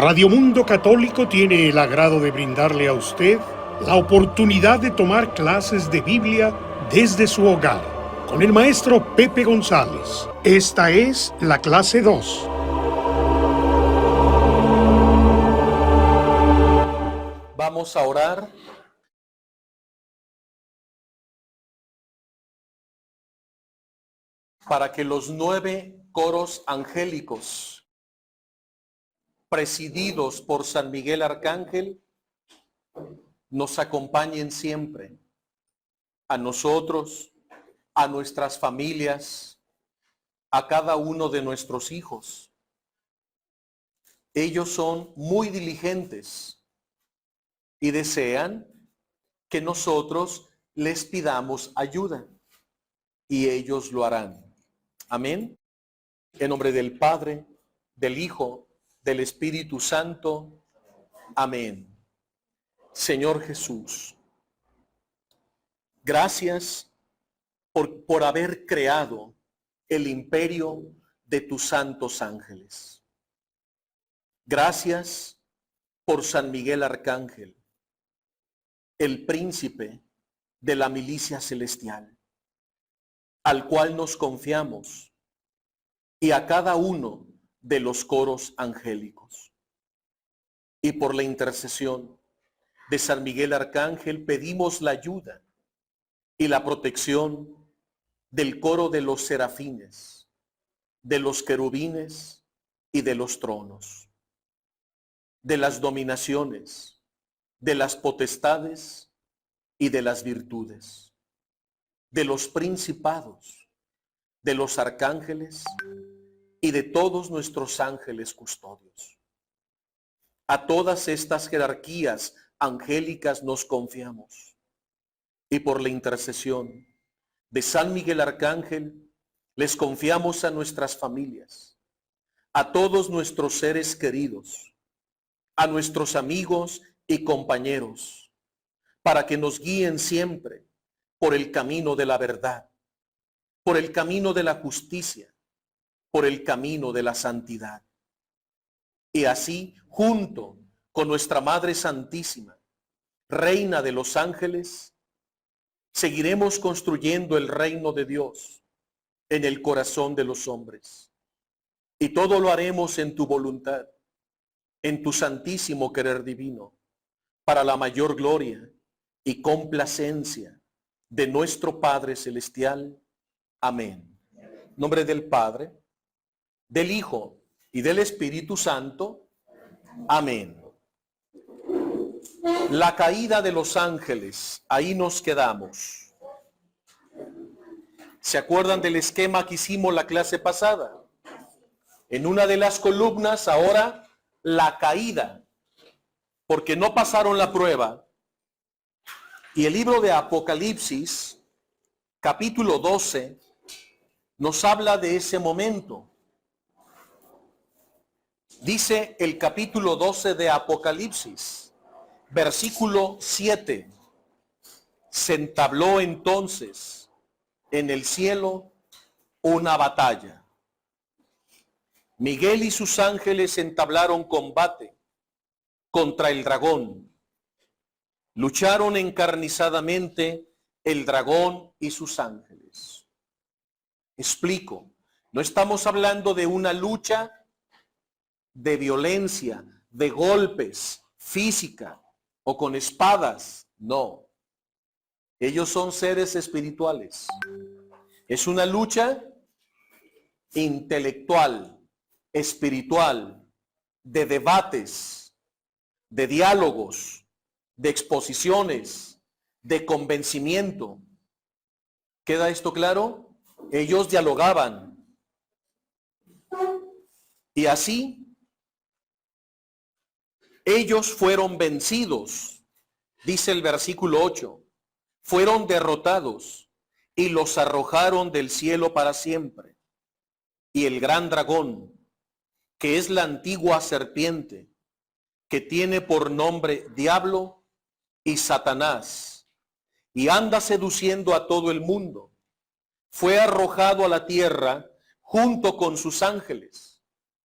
Radio Mundo Católico tiene el agrado de brindarle a usted la oportunidad de tomar clases de Biblia desde su hogar con el maestro Pepe González. Esta es la clase 2. Vamos a orar. Para que los 9 coros angélicos, presididos por San Miguel Arcángel, nos acompañen siempre, a nosotros, a nuestras familias, a cada uno de nuestros hijos. Ellos son muy diligentes y desean que nosotros les pidamos ayuda, y ellos lo harán. Amén. En nombre del Padre, del Hijo, del Espíritu Santo. Amén. Señor Jesús, gracias por haber creado el imperio de tus santos ángeles. Gracias por San Miguel Arcángel, el príncipe de la milicia celestial, al cual nos confiamos, y a cada uno de los coros angélicos. Y por la intercesión de San Miguel Arcángel pedimos la ayuda y la protección del coro de los serafines, de los querubines y de los tronos, de las dominaciones, de las potestades y de las virtudes, de los principados, de los arcángeles y de todos nuestros ángeles custodios. A todas estas jerarquías angélicas nos confiamos, y por la intercesión de San Miguel Arcángel les confiamos a nuestras familias, a todos nuestros seres queridos, a nuestros amigos y compañeros, para que nos guíen siempre por el camino de la verdad, por el camino de la justicia, por el camino de la santidad. Y así, junto con nuestra Madre Santísima, Reina de los ángeles, seguiremos construyendo el reino de Dios en el corazón de los hombres. Y todo lo haremos en tu voluntad, en tu santísimo querer divino, para la mayor gloria y complacencia de nuestro Padre Celestial. Amén. En nombre del Padre, del Hijo y del Espíritu Santo. Amén. La caída de los ángeles, ahí nos quedamos. ¿Se acuerdan del esquema que hicimos la clase pasada? En una de las columnas ahora la caída, porque no pasaron la prueba. Y el libro de Apocalipsis, capítulo 12, nos habla de ese momento. Dice el capítulo 12 de Apocalipsis, versículo 7. Se entabló entonces en el cielo una batalla. Miguel y sus ángeles entablaron combate contra el dragón. Lucharon encarnizadamente el dragón y sus ángeles. Explico, no estamos hablando de una lucha de violencia, de golpes, física o con espadas, no. Ellos son seres espirituales. Es una lucha intelectual, espiritual, de debates, de diálogos, de exposiciones, de convencimiento. ¿Queda esto claro? Ellos dialogaban. Y así, ellos fueron vencidos, dice el versículo 8. Fueron derrotados y los arrojaron del cielo para siempre. Y el gran dragón, que es la antigua serpiente, que tiene por nombre Diablo y Satanás, y anda seduciendo a todo el mundo, fue arrojado a la tierra junto con sus ángeles,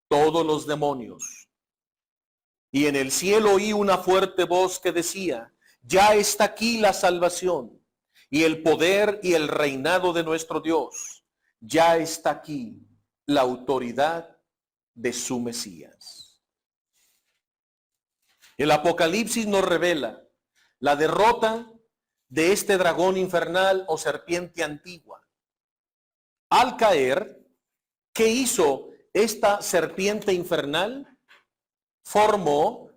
todos los demonios. Y en el cielo oí una fuerte voz que decía, ya está aquí la salvación y el poder y el reinado de nuestro Dios. Ya está aquí la autoridad de su Mesías. El Apocalipsis nos revela la derrota de este dragón infernal o serpiente antigua. Al caer, ¿qué hizo esta serpiente infernal? Formó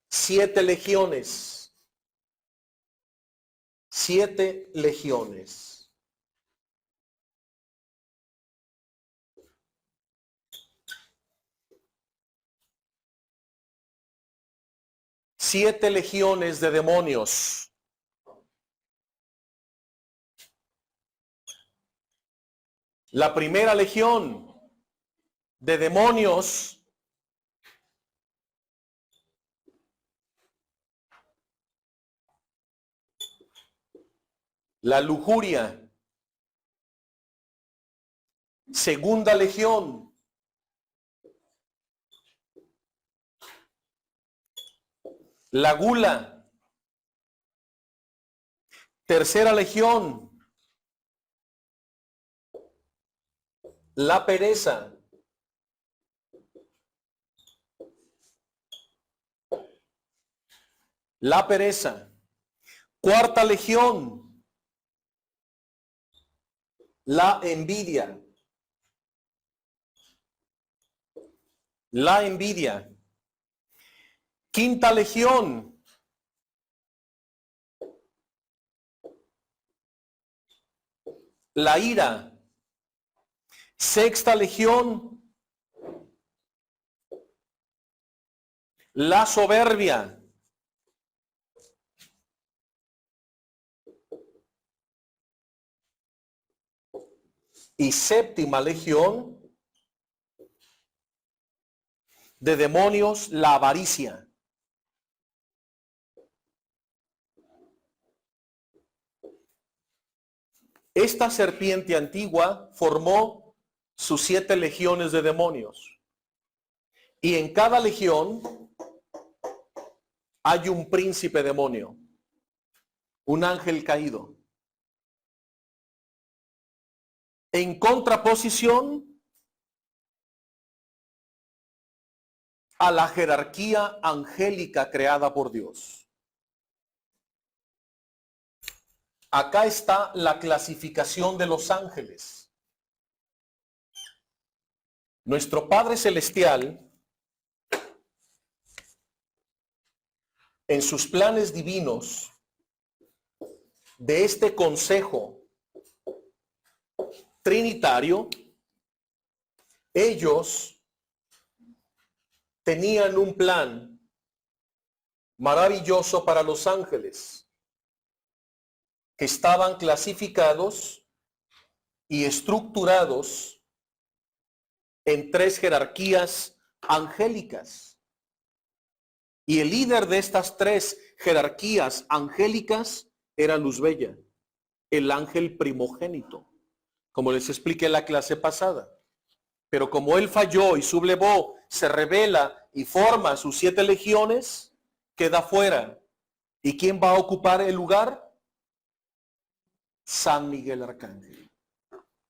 7 legiones. 7 legiones. Siete legiones de demonios. La primera legión de demonios la lujuria. Segunda legión, la gula. Tercera legión, la pereza. La pereza. Cuarta legión, la envidia. La envidia. Quinta legión, la ira. Sexta legión, la soberbia. Y séptima legión de demonios, la avaricia. Esta serpiente antigua formó sus 7 legiones de demonios. Y en cada legión hay un príncipe demonio, un ángel caído. En contraposición a la jerarquía angélica creada por Dios. Acá está la clasificación de los ángeles. Nuestro Padre Celestial, en sus planes divinos de este consejo trinitario, ellos tenían un plan maravilloso para los ángeles, que estaban clasificados y estructurados en 3 jerarquías angélicas. Y el líder de estas 3 jerarquías angélicas era Luzbella, el ángel primogénito, como les expliqué en la clase pasada. Pero como él falló y sublevó, se revela y forma sus 7 legiones, queda fuera. ¿Y quién va a ocupar el lugar? San Miguel Arcángel,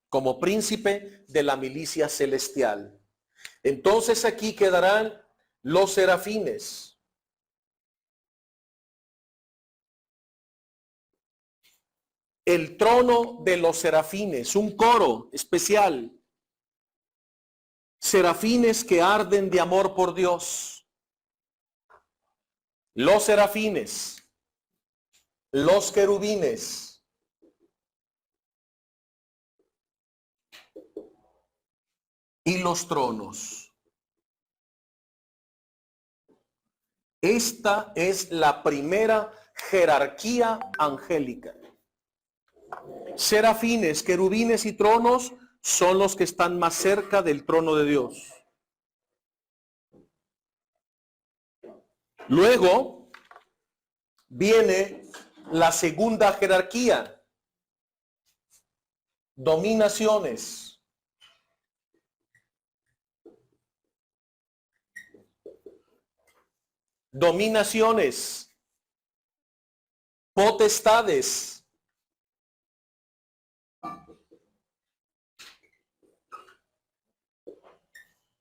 como príncipe de la milicia celestial. Entonces aquí quedarán los serafines. El trono de los serafines, un coro especial. Serafines que arden de amor por Dios. Los serafines, los querubines, y los tronos. Esta es la primera jerarquía angélica. Serafines, querubines y tronos son los que están más cerca del trono de Dios. Luego viene la segunda jerarquía, dominaciones. dominaciones, potestades,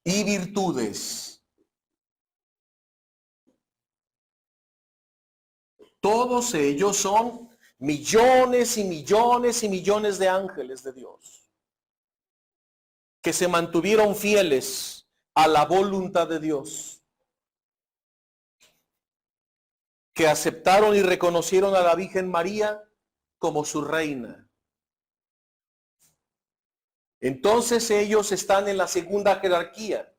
y virtudes. Todos ellos son millones y millones y millones de ángeles de Dios que se mantuvieron fieles a la voluntad de Dios, que aceptaron y reconocieron a la Virgen María como su reina. Entonces ellos están en la segunda jerarquía.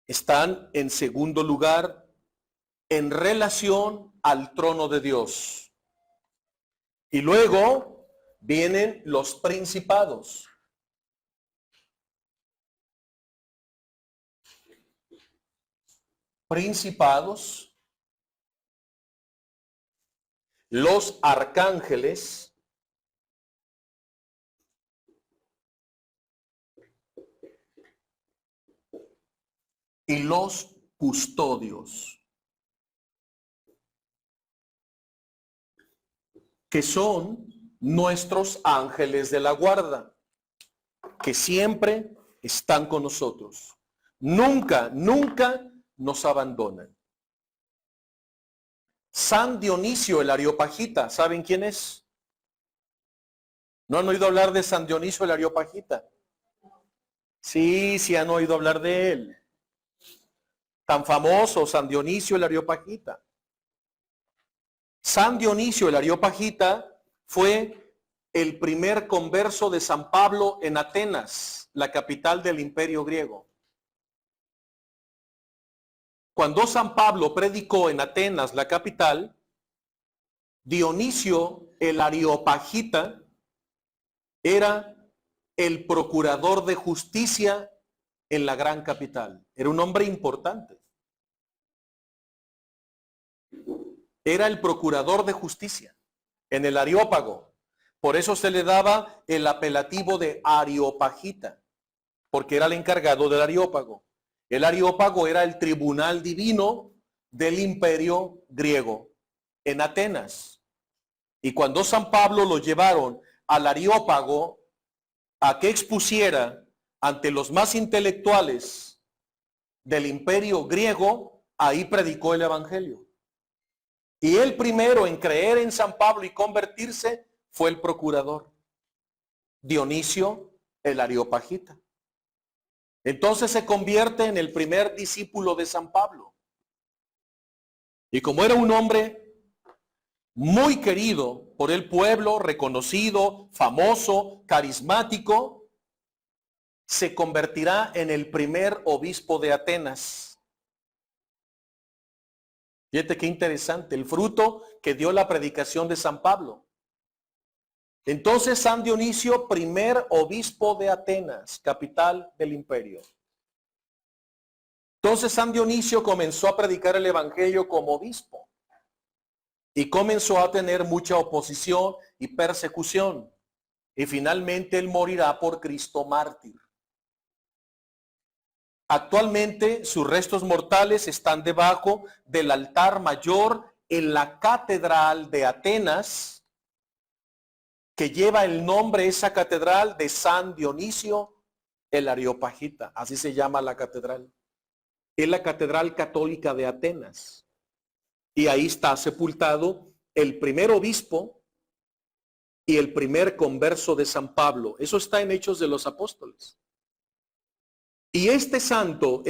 Están en segundo lugar en relación al trono de Dios. Y luego vienen los principados. Principados, los arcángeles, y los custodios, que son nuestros ángeles de la guarda, que siempre están con nosotros. Nunca, nunca nos abandonan. San Dionisio el Areopagita, ¿saben quién es? ¿No han oído hablar de San Dionisio el Areopagita? Sí, sí han oído hablar de él. Tan famoso, San Dionisio el Areopagita. San Dionisio el Areopagita fue el primer converso de San Pablo en Atenas, la capital del Imperio griego. Cuando San Pablo predicó en Atenas, la capital, Dionisio el Areopagita era el procurador de justicia en la gran capital. Era un hombre importante. Era el procurador de justicia en el Areópago. Por eso se le daba el apelativo de Areopagita, porque era el encargado del Areópago. El Areópago era el tribunal divino del Imperio griego en Atenas. Y cuando San Pablo lo llevaron al Areópago a que expusiera ante los más intelectuales del Imperio griego, ahí predicó el Evangelio. Y el primero en creer en San Pablo y convertirse fue el procurador, Dionisio el Areopagita. Entonces se convierte en el primer discípulo de San Pablo. Y como era un hombre muy querido por el pueblo, reconocido, famoso, carismático, se convertirá en el primer obispo de Atenas. Fíjate qué interesante, el fruto que dio la predicación de San Pablo. Entonces San Dionisio, primer obispo de Atenas, capital del imperio. Entonces San Dionisio comenzó a predicar el evangelio como obispo y comenzó a tener mucha oposición y persecución. Y finalmente él morirá por Cristo mártir. Actualmente sus restos mortales están debajo del altar mayor en la catedral de Atenas, que lleva el nombre, esa catedral, de San Dionisio el Areopagita. Así se llama la catedral. Es la catedral católica de Atenas. Y ahí está sepultado el primer obispo y el primer converso de San Pablo. Eso está en Hechos de los Apóstoles. Y este santo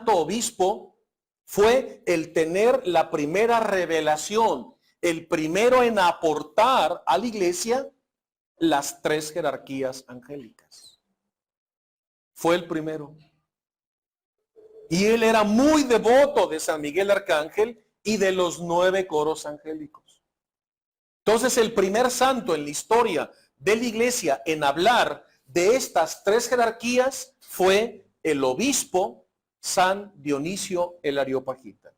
obispo fue el tener la primera revelación, el primero en aportar a la iglesia las tres jerarquías angélicas. Fue el primero. Y él era muy devoto de San Miguel Arcángel y de los 9 coros angélicos. Entonces el primer santo en la historia de la iglesia en hablar de estas tres jerarquías fue el obispo San Dionisio el Areopagita,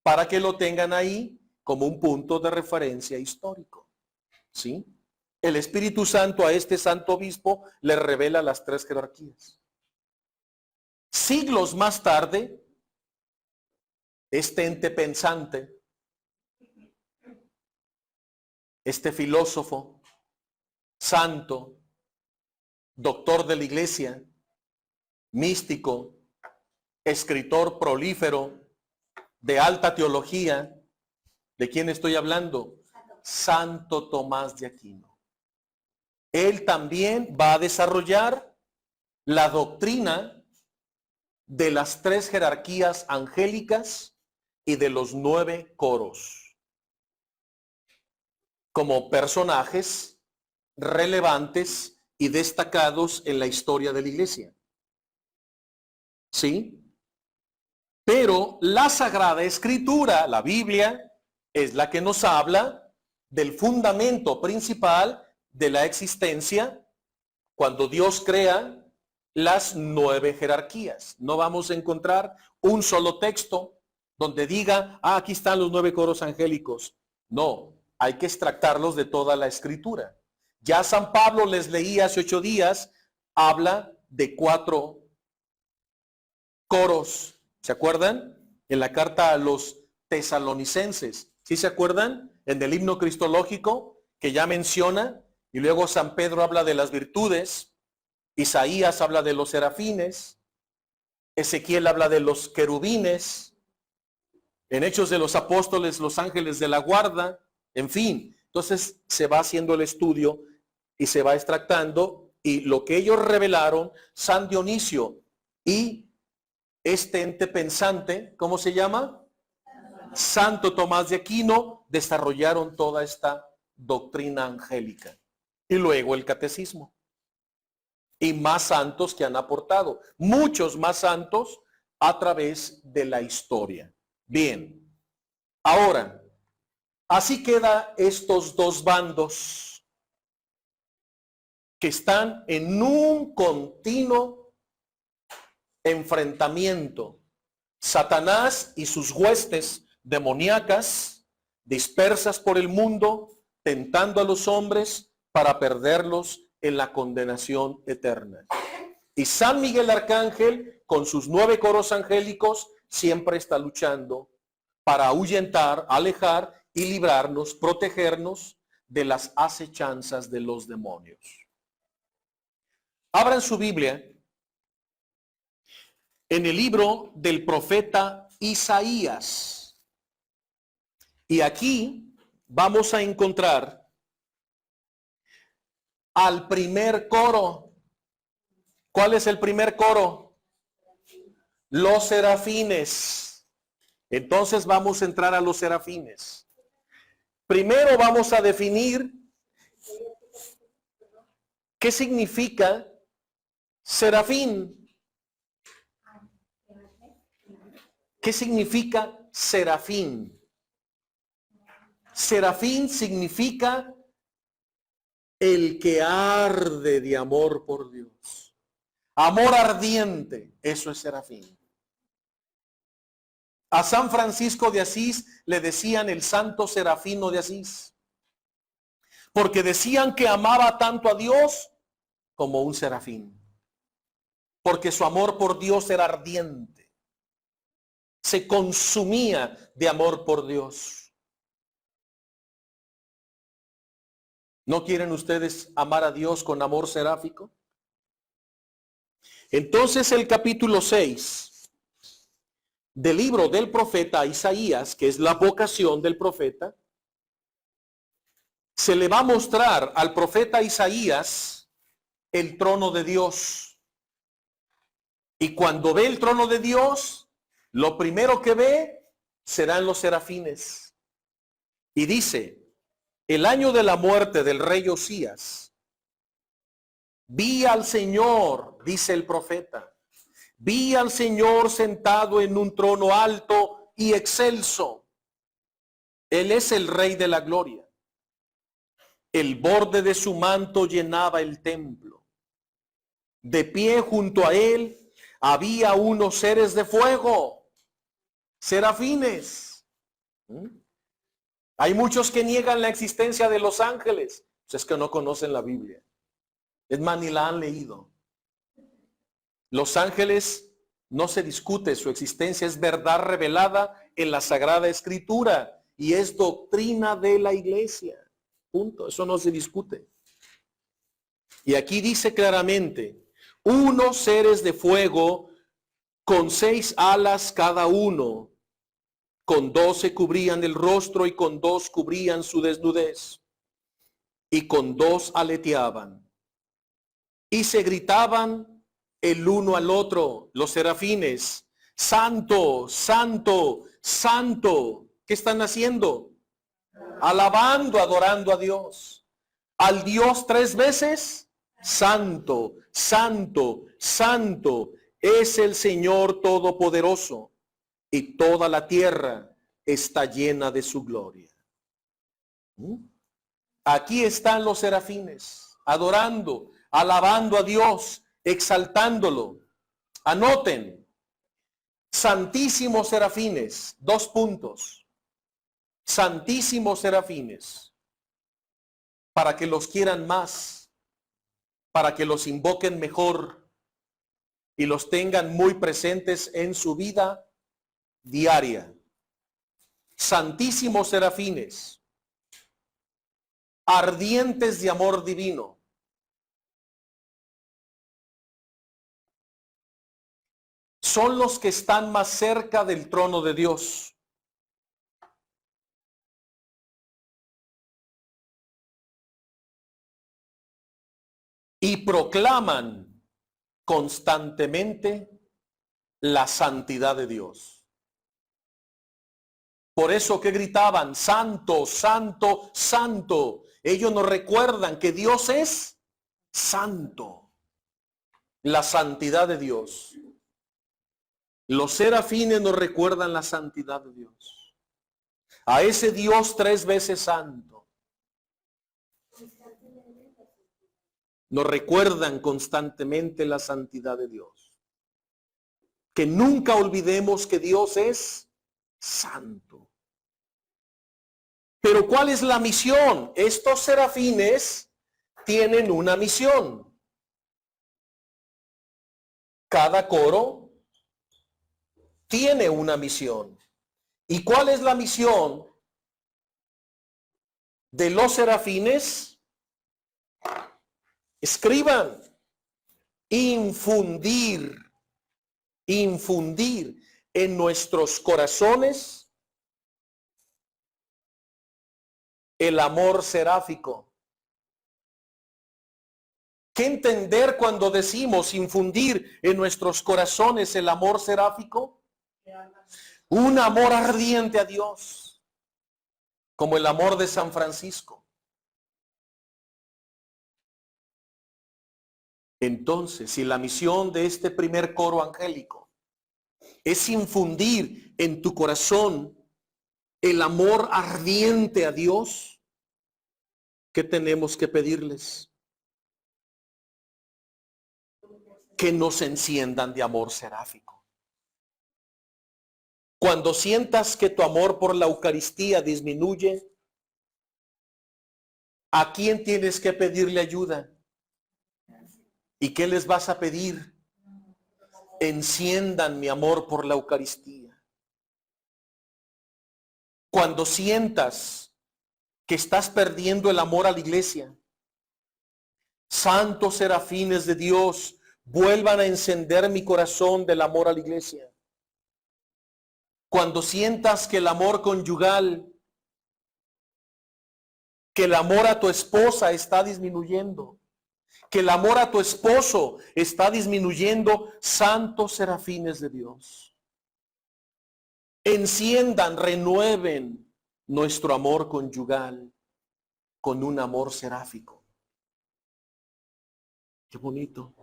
para que lo tengan ahí como un punto de referencia histórico. ¿Sí? El Espíritu Santo a este santo obispo le revela las tres jerarquías. Siglos más tarde, este ente pensante, este filósofo, santo, doctor de la iglesia, místico, escritor prolífero, de alta teología, ¿de quién estoy hablando? Santo Tomás de Aquino. Él también va a desarrollar la doctrina de las 3 jerarquías angélicas y de los 9 coros, como personajes relevantes y destacados en la historia de la iglesia. ¿Sí? Pero la Sagrada Escritura, la Biblia, es la que nos habla del fundamento principal de la existencia cuando Dios crea las 9 jerarquías. No vamos a encontrar un solo texto donde diga, aquí están los 9 coros angélicos. No, hay que extractarlos de toda la Escritura. Ya San Pablo, les leí hace 8 días, habla de 4 coros. ¿Se acuerdan? En la carta a los tesalonicenses. ¿Sí se acuerdan? En el himno cristológico que ya menciona, y luego San Pedro habla de las virtudes, Isaías habla de los serafines, Ezequiel habla de los querubines, en Hechos de los Apóstoles, los ángeles de la guarda, en fin. Entonces se va haciendo el estudio y se va extractando, y lo que ellos revelaron, San Dionisio y este ente pensante, ¿cómo se llama? Santo Tomás de Aquino, desarrollaron toda esta doctrina angélica. Y luego el catecismo. Y más santos que han aportado, muchos más santos a través de la historia. Bien, ahora, así queda estos 2 bandos que están en un continuo enfrentamiento. Satanás y sus huestes demoníacas dispersas por el mundo, tentando a los hombres para perderlos en la condenación eterna. Y San Miguel Arcángel, con sus 9 coros angélicos, siempre está luchando para ahuyentar, alejar y librarnos, protegernos de las acechanzas de los demonios. Abran su Biblia en el libro del profeta Isaías. Y aquí vamos a encontrar al primer coro. ¿Cuál es el primer coro? Los serafines. Entonces vamos a entrar a los serafines. Primero vamos a definir qué significa serafín. ¿Qué significa serafín? Serafín significa el que arde de amor por Dios. Amor ardiente, eso es serafín. A San Francisco de Asís le decían el santo serafino de Asís, porque decían que amaba tanto a Dios como un serafín, porque su amor por Dios era ardiente, se consumía de amor por Dios. ¿No quieren ustedes amar a Dios con amor seráfico? Entonces el capítulo 6 del libro del profeta Isaías, que es la vocación del profeta, se le va a mostrar al profeta Isaías el trono de Dios. Y cuando ve el trono de Dios, lo primero que ve serán los serafines. Y dice, el año de la muerte del rey Osías, vi al Señor, dice el profeta, vi al Señor sentado en un trono alto y excelso. Él es el Rey de la gloria. El borde de su manto llenaba el templo. De pie junto a él había unos seres de fuego, serafines. Hay muchos que niegan la existencia de los ángeles. Pues es que no conocen la Biblia. Es más, ni la han leído. Los ángeles No se discute, su existencia es verdad revelada en la Sagrada Escritura y es doctrina de la iglesia. Punto, eso no se discute. Y aquí dice claramente, unos seres de fuego con 6 alas cada uno, con 2 se cubrían el rostro y con 2 cubrían su desnudez, y con 2 aleteaban. Y se gritaban el uno al otro, los serafines, santo, santo, santo. ¿Qué están haciendo? Alabando, adorando a Dios. Al Dios 3 veces, santo, santo, santo es el Señor Todopoderoso, y toda la tierra está llena de su gloria. Aquí están los serafines, adorando, alabando a Dios, exaltándolo. Anoten, santísimos serafines, 2 puntos. Santísimos serafines, para que los quieran más, para que los invoquen mejor y los tengan muy presentes en su vida diaria. Santísimos serafines, ardientes de amor divino. Son los que están más cerca del trono de Dios. Y proclaman constantemente la santidad de Dios. Por eso que gritaban, santo, santo, santo. Ellos nos recuerdan que Dios es santo. La santidad de Dios. Los serafines nos recuerdan la santidad de Dios. A ese Dios 3 veces santo. Nos recuerdan constantemente la santidad de Dios. Que nunca olvidemos que Dios es santo. Pero ¿cuál es la misión? Estos serafines tienen una misión. Cada coro tiene una misión. ¿Y cuál es la misión de los serafines? Escriban, infundir en nuestros corazones el amor seráfico. ¿Qué entender cuando decimos infundir en nuestros corazones el amor seráfico? Un amor ardiente a Dios, como el amor de San Francisco. Entonces, si la misión de este primer coro angélico es infundir en tu corazón el amor ardiente a Dios, ¿qué tenemos que pedirles? Que nos enciendan de amor seráfico. Cuando sientas que tu amor por la Eucaristía disminuye, ¿a quién tienes que pedirle ayuda? ¿Y qué les vas a pedir? Enciendan mi amor por la Eucaristía. Cuando sientas que estás perdiendo el amor a la iglesia, santos serafines de Dios, vuelvan a encender mi corazón del amor a la iglesia. Cuando sientas que el amor conyugal, que el amor a tu esposa está disminuyendo, que el amor a tu esposo está disminuyendo, santos serafines de Dios, enciendan, renueven nuestro amor conyugal con un amor seráfico. Qué bonito.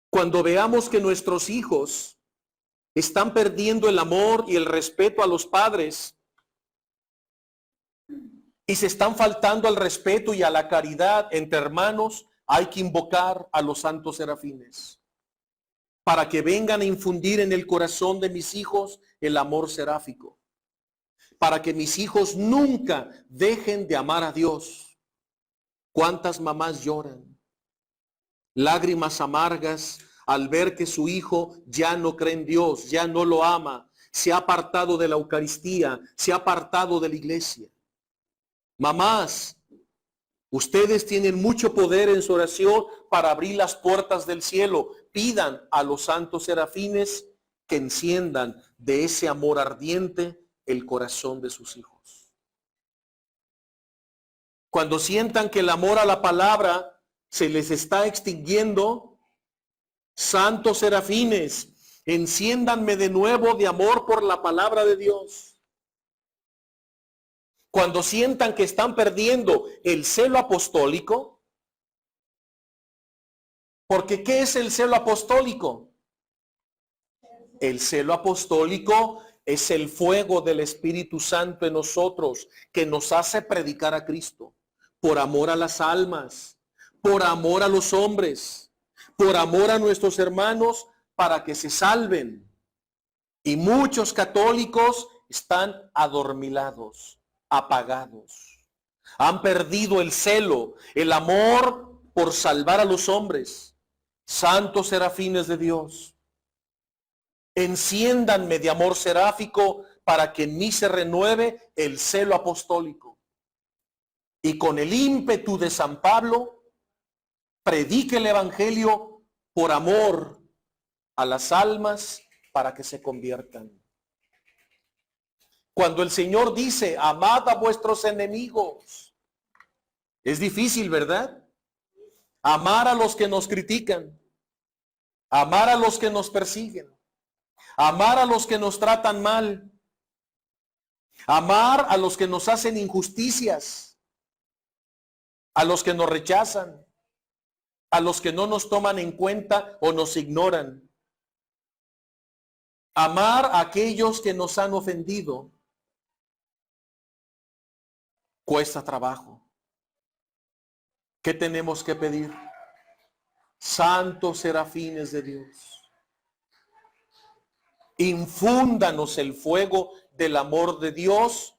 Cuando veamos que nuestros hijos están perdiendo el amor y el respeto a los padres, y se están faltando al respeto y a la caridad entre hermanos, hay que invocar a los santos serafines para que vengan a infundir en el corazón de mis hijos el amor seráfico, para que mis hijos nunca dejen de amar a Dios. ¿Cuántas mamás lloran lágrimas amargas al ver que su hijo ya no cree en Dios, ya no lo ama, se ha apartado de la Eucaristía, se ha apartado de la iglesia. Mamás, ustedes tienen mucho poder en su oración para abrir las puertas del cielo. Pidan a los santos serafines que enciendan de ese amor ardiente el corazón de sus hijos. Cuando sientan que el amor a la palabra se les está extinguiendo, santos serafines, enciéndanme de nuevo de amor por la palabra de Dios. Cuando sientan que están perdiendo el celo apostólico, porque ¿qué es el celo apostólico? El celo apostólico es el fuego del Espíritu Santo en nosotros que nos hace predicar a Cristo por amor a las almas, por amor a los hombres, por amor a nuestros hermanos para que se salven. Y muchos católicos están adormilados, apagados. Han perdido el celo, el amor por salvar a los hombres. Santos serafines de Dios, enciéndanme de amor seráfico para que en mí se renueve el celo apostólico. Y con el ímpetu de San Pablo, predique el evangelio por amor a las almas para que se conviertan. Cuando el Señor dice, amad a vuestros enemigos, es difícil, ¿verdad? Amar a los que nos critican, amar a los que nos persiguen, amar a los que nos tratan mal, amar a los que nos hacen injusticias, a los que nos rechazan, a los que no nos toman en cuenta o nos ignoran. Amar a aquellos que nos han ofendido cuesta trabajo. ¿Qué tenemos que pedir? Santos serafines de Dios, infúndanos el fuego del amor de Dios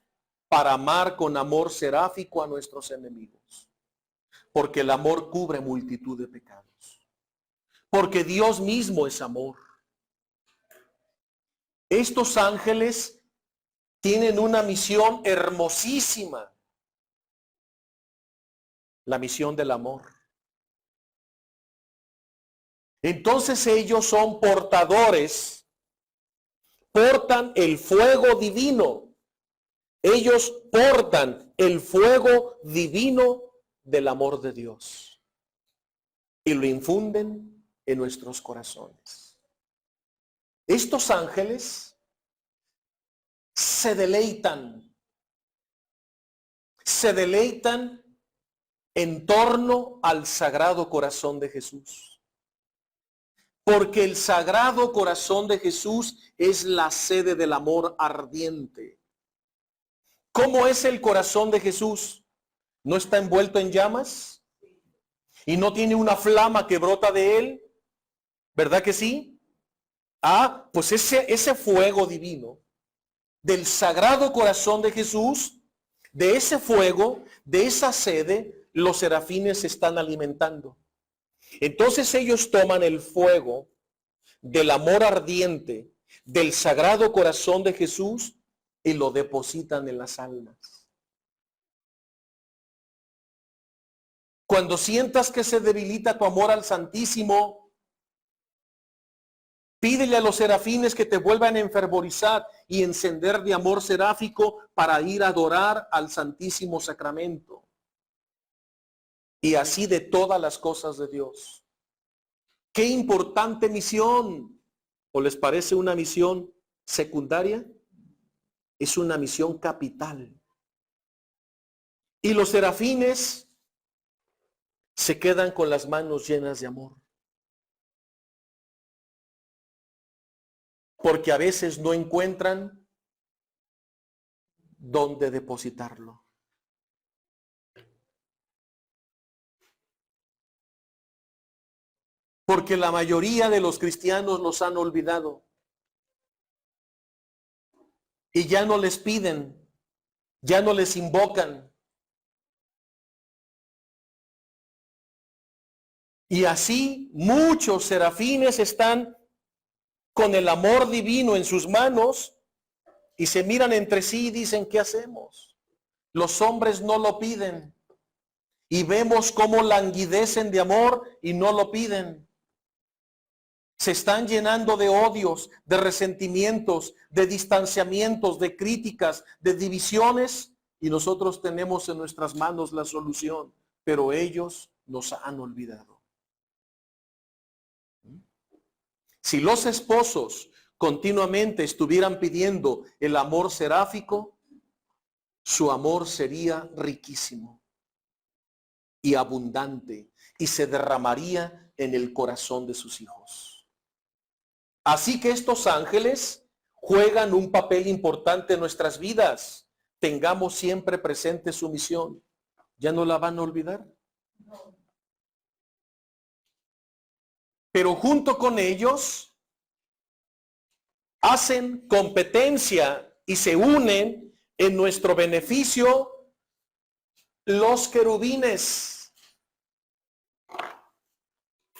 para amar con amor seráfico a nuestros enemigos. Porque el amor cubre multitud de pecados. Porque Dios mismo es amor. Estos ángeles tienen una misión hermosísima. La misión del amor. Entonces ellos son portadores, portan el fuego divino. Ellos portan el fuego divino del amor de Dios y lo infunden en nuestros corazones. Estos ángeles se deleitan en torno al Sagrado Corazón de Jesús. Porque el Sagrado Corazón de Jesús es la sede del amor ardiente. ¿Cómo es el corazón de Jesús? ¿No está envuelto en llamas? ¿Y no tiene una flama que brota de él? ¿Verdad que sí? Ah, pues ese fuego divino del Sagrado Corazón de Jesús, de ese fuego, de esa sede, los serafines se están alimentando. Entonces ellos toman el fuego del amor ardiente del Sagrado Corazón de Jesús y lo depositan en las almas. Cuando sientas que se debilita tu amor al Santísimo, pídele a los serafines que te vuelvan a enfervorizar y encender de amor seráfico para ir a adorar al Santísimo Sacramento. Y así de todas las cosas de Dios. ¡Qué importante misión! ¿O les parece una misión secundaria? Es una misión capital. Y los serafines se quedan con las manos llenas de amor. Porque a veces no encuentran dónde depositarlo. Porque la mayoría de los cristianos los han olvidado. Y ya no les piden, ya no les invocan. Y así muchos serafines están con el amor divino en sus manos y se miran entre sí y dicen, ¿qué hacemos? Los hombres no lo piden. Y vemos cómo languidecen de amor y no lo piden. Se están llenando de odios, de resentimientos, de distanciamientos, de críticas, de divisiones, y nosotros tenemos en nuestras manos la solución, pero ellos nos han olvidado. Si los esposos continuamente estuvieran pidiendo el amor seráfico, su amor sería riquísimo y abundante y se derramaría en el corazón de sus hijos. Así que estos ángeles juegan un papel importante en nuestras vidas. Tengamos siempre presente su misión. ¿Ya no la van a olvidar? Pero junto con ellos hacen competencia y se unen en nuestro beneficio los querubines.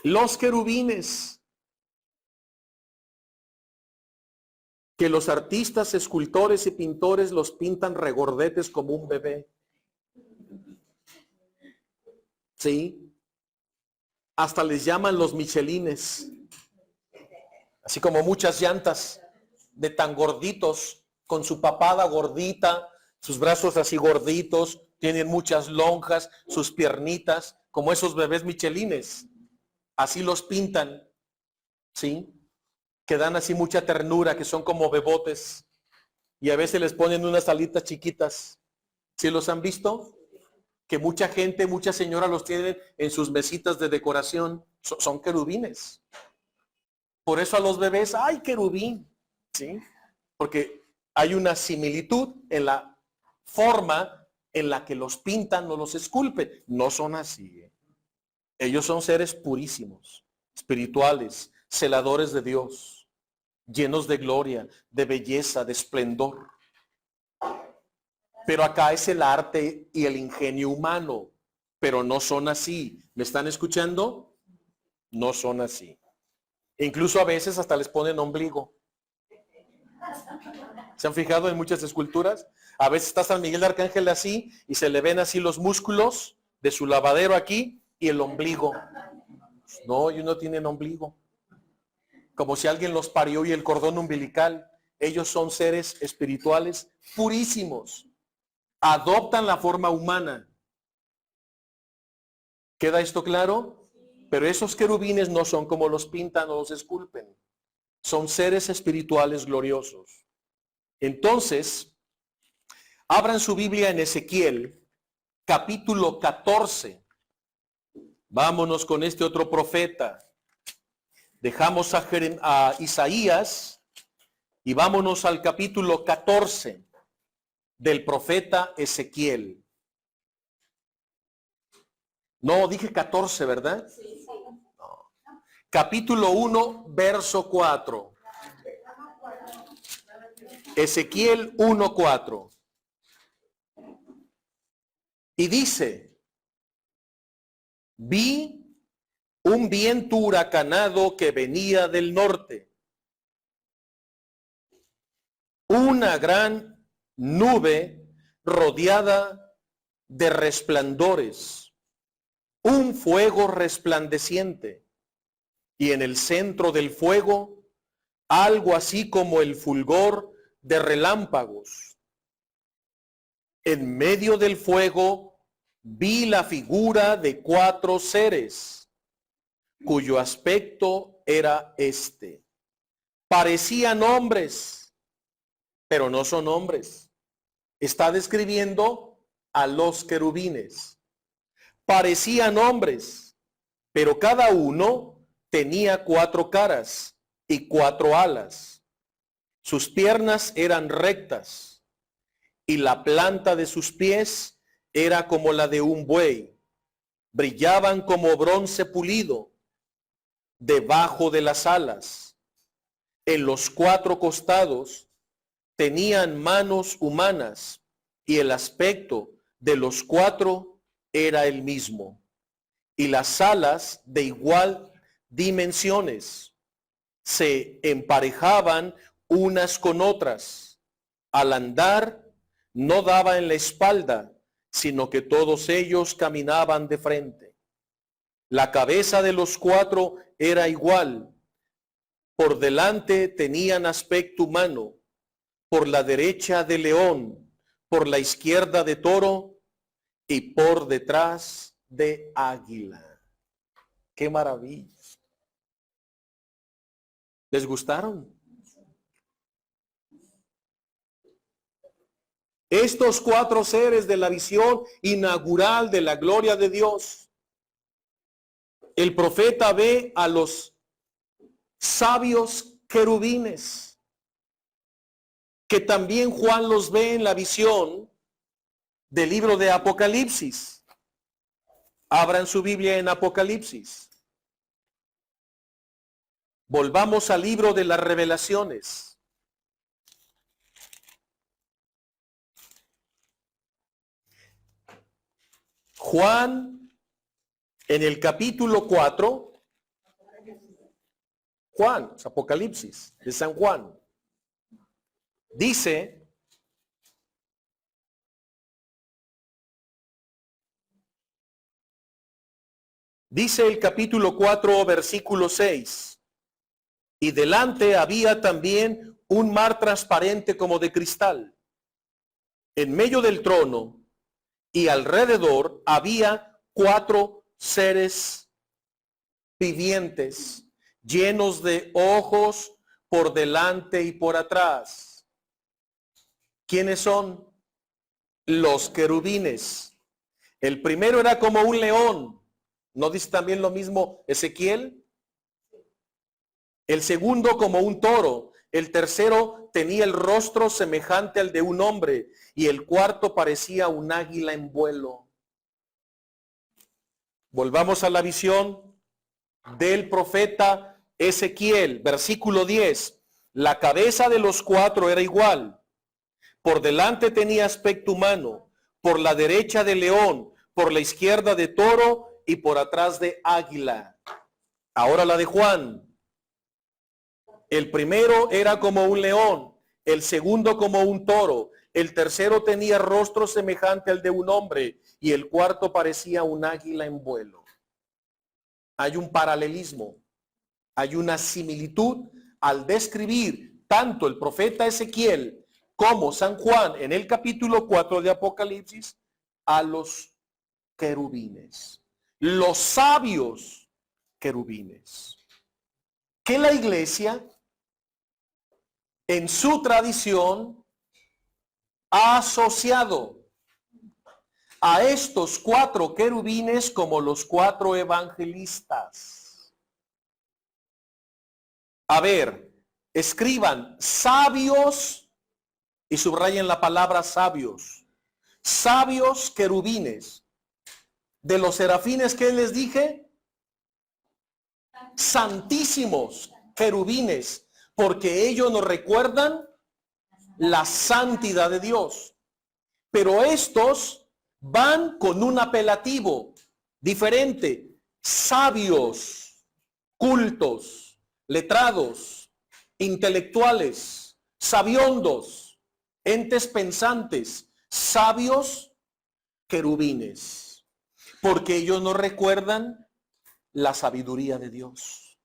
Los querubines. Que los artistas, escultores y pintores los pintan regordetes como un bebé. ¿Sí? Hasta les llaman los michelines. Así como muchas llantas de tan gorditos, con su papada gordita, sus brazos así gorditos, tienen muchas lonjas, sus piernitas, como esos bebés michelines. Así los pintan, ¿sí? Que dan así mucha ternura, que son como bebotes. Y a veces les ponen unas alitas chiquitas. ¿Sí los han visto? Que mucha gente, muchas señoras los tienen en sus mesitas de decoración. Son querubines. Por eso a los bebés, ¡ay, querubín! ¿Sí? Porque hay una similitud en la forma en la que los pintan o los esculpen. No son así. Ellos son seres purísimos, espirituales, celadores de Dios, llenos de gloria, de belleza, de esplendor. Pero acá es el arte y el ingenio humano, pero no son así. ¿Me están escuchando? No son así. Incluso a veces hasta les ponen ombligo. ¿Se han fijado en muchas esculturas? A veces está San Miguel de Arcángel así y se le ven así los músculos de su lavadero aquí y el ombligo. No, ellos no tienen ombligo. Como si alguien los parió y el cordón umbilical. Ellos son seres espirituales purísimos. Adoptan la forma humana. ¿Queda esto claro? Pero esos querubines no son como los pintan o los esculpen. Son seres espirituales gloriosos. Entonces, abran su Biblia en Ezequiel, capítulo 14. Vámonos con este otro profeta. Dejamos a Isaías y vámonos al capítulo 14 del profeta Ezequiel. No, dije 14, ¿verdad? No. Capítulo 1, verso 4. Ezequiel 1:4. Y dice, vi un viento huracanado que venía del norte, una gran nube rodeada de resplandores, un fuego resplandeciente, y en el centro del fuego algo así como el fulgor de relámpagos. En medio del fuego vi la figura de 4 seres, cuyo aspecto era este. Parecían hombres, pero no son hombres. Está describiendo a los querubines. Parecían hombres, pero cada uno tenía 4 caras y 4 alas. Sus piernas eran rectas y la planta de sus pies era como la de un buey. Brillaban como bronce pulido debajo de las alas. En los 4 costados tenían manos humanas y el aspecto de los 4 era el mismo. y las alas de igual dimensiones se emparejaban unas con otras. Al andar no daba en la espalda, sino que todos ellos caminaban de frente. La cabeza de los cuatro era igual. Por delante tenían aspecto humano, por la derecha de león, por la izquierda de toro y por detrás de águila. ¡Qué maravilla! ¿Les gustaron? Estos cuatro seres de la visión inaugural de la gloria de Dios. El profeta ve a los sabios querubines, que también Juan los ve en la visión del libro de Apocalipsis. Abran su Biblia en Apocalipsis. Volvamos al libro de las Revelaciones. Juan, en el capítulo 4, Juan, es Apocalipsis de San Juan, dice, el capítulo 4, versículo 6, y delante había también un mar transparente como de cristal, en medio del trono, y alrededor había cuatro seres vivientes, llenos de ojos por delante y por atrás. ¿Quiénes son? Los querubines. El primero era como un león. ¿No dice también lo mismo Ezequiel? El segundo como un toro. El tercero tenía el rostro semejante al de un hombre. Y el cuarto parecía un águila en vuelo. Volvamos a la visión del profeta Ezequiel, versículo 10. La cabeza de los cuatro era igual. Por delante tenía aspecto humano, por la derecha de león, por la izquierda de toro y por atrás de águila. Ahora la de Juan. El primero era como un león, el segundo como un toro, el tercero tenía rostro semejante al de un hombre y el cuarto parecía un águila en vuelo. Hay un paralelismo, hay una similitud al describir tanto el profeta Ezequiel como San Juan en el capítulo 4 de Apocalipsis a los querubines, los sabios querubines, que la iglesia en su tradición ha asociado a estos cuatro querubines como los cuatro evangelistas. A ver, escriban sabios y subrayen la palabra sabios. Sabios querubines. De los serafines, ¿qué les dije? Santísimos querubines, porque ellos nos recuerdan la santidad de Dios. Pero estos van con un apelativo diferente. Sabios, cultos, letrados, intelectuales, sabiondos, entes pensantes, sabios querubines. Porque ellos nos recuerdan la sabiduría de Dios.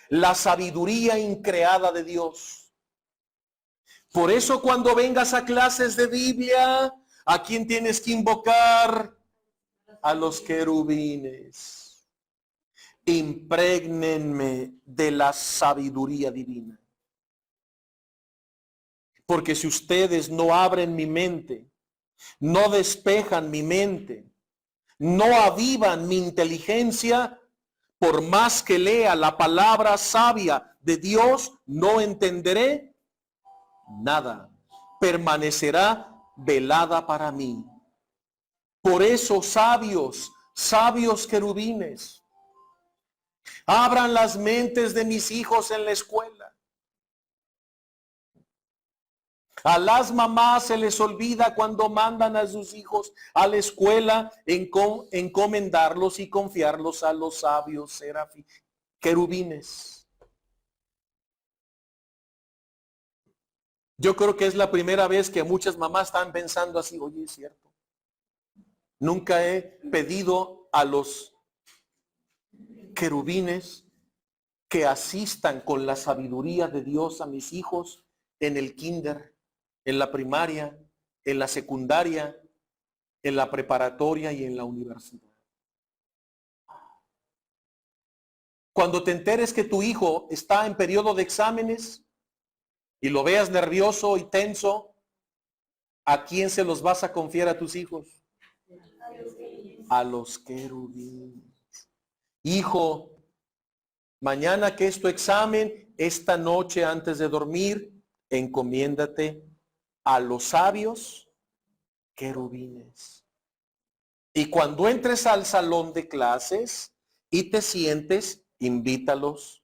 La sabiduría increada de Dios. Por eso cuando vengas a clases de Biblia, ¿a quién tienes que invocar? A los querubines. Imprégnenme de la sabiduría divina. Porque si ustedes no abren mi mente, no despejan mi mente, no avivan mi inteligencia, por más que lea la palabra sabia de Dios, no entenderé nada. Permanecerá velada para mí. Por eso, sabios, sabios querubines, abran las mentes de mis hijos en la escuela. A las mamás se les olvida cuando mandan a sus hijos a la escuela encomendarlos y confiarlos a los sabios querubines. Yo creo que es la primera vez que muchas mamás están pensando así, oye, es cierto. Nunca he pedido a los querubines que asistan con la sabiduría de Dios a mis hijos en el kinder, en la primaria, en la secundaria, en la preparatoria y en la universidad. Cuando te enteres que tu hijo está en periodo de exámenes y lo veas nervioso y tenso, ¿a quién se los vas a confiar a tus hijos? A los querubines. Hijo, mañana que es tu examen, esta noche antes de dormir, encomiéndate a los sabios querubines. Y cuando entres al salón de clases y te sientes, invítalos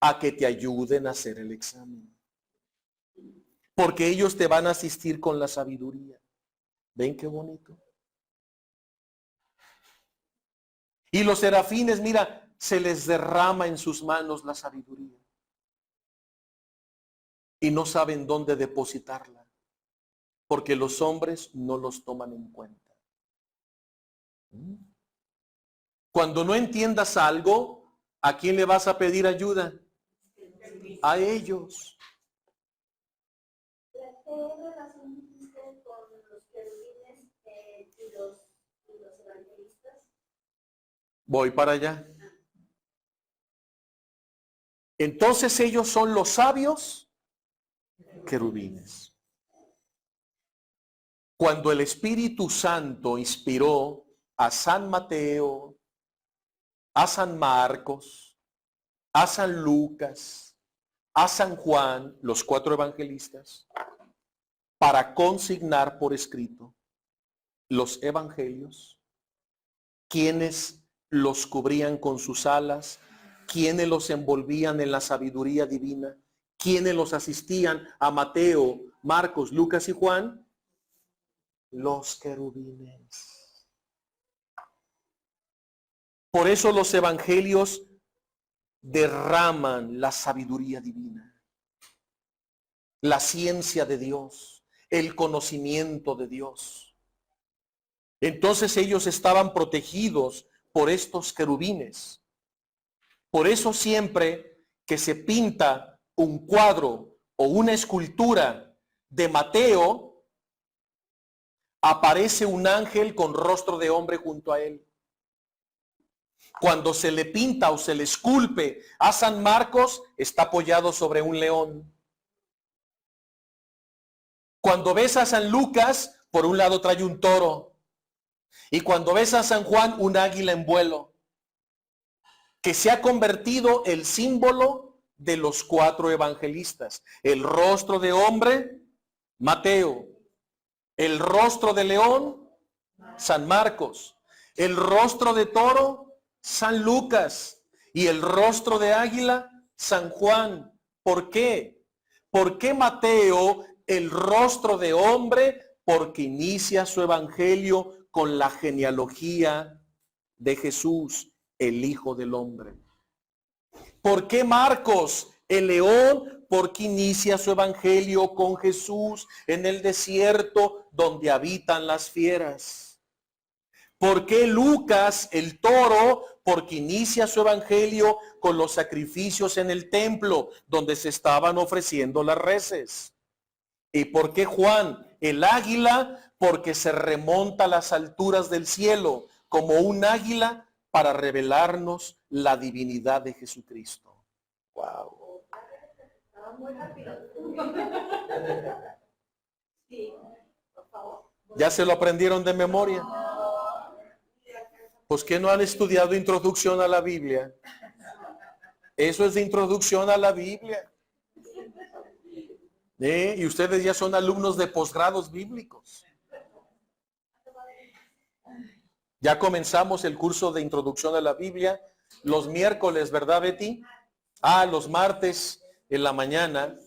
a que te ayuden a hacer el examen. Porque ellos te van a asistir con la sabiduría. ¿Ven qué bonito? Y los serafines, mira, se les derrama en sus manos la sabiduría. Y no saben dónde depositarla. Porque los hombres no los toman en cuenta. Cuando no entiendas algo, ¿a quién le vas a pedir ayuda? A ellos. ¿Qué relación existe con los querubines y los evangelistas? Voy para allá. Entonces ellos son los sabios querubines. Cuando el Espíritu Santo inspiró a San Mateo, a San Marcos, a San Lucas, a San Juan, los 4 evangelistas, para consignar por escrito los evangelios, quienes los cubrían con sus alas, quienes los envolvían en la sabiduría divina, quienes los asistían a Mateo, Marcos, Lucas y Juan, los querubines. Por eso los evangelios derraman la sabiduría divina, la ciencia de Dios, el conocimiento de Dios. Entonces ellos estaban protegidos por estos querubines. Por eso siempre que se pinta un cuadro o una escultura de Mateo, aparece un ángel con rostro de hombre junto a él. Cuando se le pinta o se le esculpe a San Marcos, está apoyado sobre un león. Cuando ves a San Lucas, por un lado trae un toro. Y cuando ves a San Juan, un águila en vuelo. Que se ha convertido el símbolo de los 4 evangelistas. El rostro de hombre, Mateo. El rostro de león, San Marcos. El rostro de toro, San Lucas. Y el rostro de águila, San Juan. ¿Por qué? ¿Por qué Mateo, el rostro de hombre? Porque inicia su evangelio con la genealogía de Jesús, el Hijo del Hombre. ¿Por qué Marcos, el león? Porque inicia su evangelio con Jesús en el desierto donde habitan las fieras. ¿Por qué Lucas, el toro? Porque inicia su evangelio con los sacrificios en el templo donde se estaban ofreciendo las reses. ¿Y por qué Juan, el águila? Porque se remonta a las alturas del cielo como un águila para revelarnos la divinidad de Jesucristo. Wow. Muy rápido. Sí, por favor. ¿Ya se lo aprendieron de memoria? Pues que no han estudiado introducción a la Biblia. Eso es de introducción a la Biblia. Y ustedes ya son alumnos de posgrados bíblicos. Ya comenzamos el curso de introducción a la Biblia los miércoles, ¿verdad, Betty? Los martes en la mañana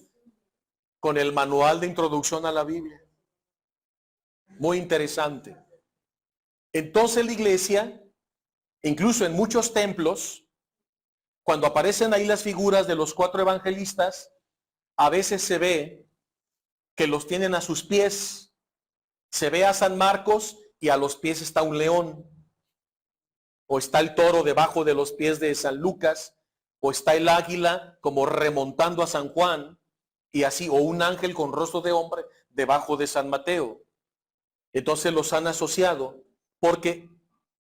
con el manual de introducción a la Biblia. Muy interesante. Entonces la iglesia, incluso en muchos templos, cuando aparecen ahí las figuras de los 4 evangelistas, a veces se ve que los tienen a sus pies. Se ve a San Marcos y a los pies está un león. O está el toro debajo de los pies de San Lucas. O está el águila como remontando a San Juan. Y así, o un ángel con rostro de hombre debajo de San Mateo. Entonces los han asociado porque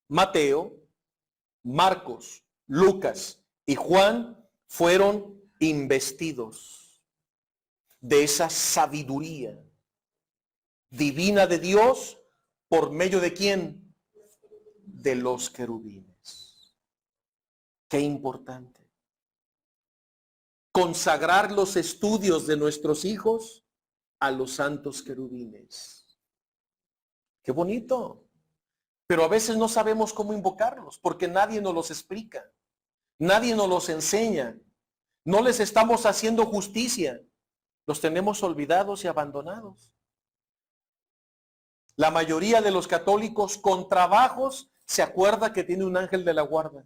Mateo, Marcos, Lucas y Juan fueron investidos de esa sabiduría divina de Dios, ¿por medio de quién? De los querubines. Qué importante. Consagrar los estudios de nuestros hijos a los santos querubines. Qué bonito. Pero a veces no sabemos cómo invocarlos, porque nadie nos los explica. Nadie nos los enseña. No les estamos haciendo justicia. Los tenemos olvidados y abandonados. La mayoría de los católicos con trabajos se acuerda que tiene un ángel de la guarda.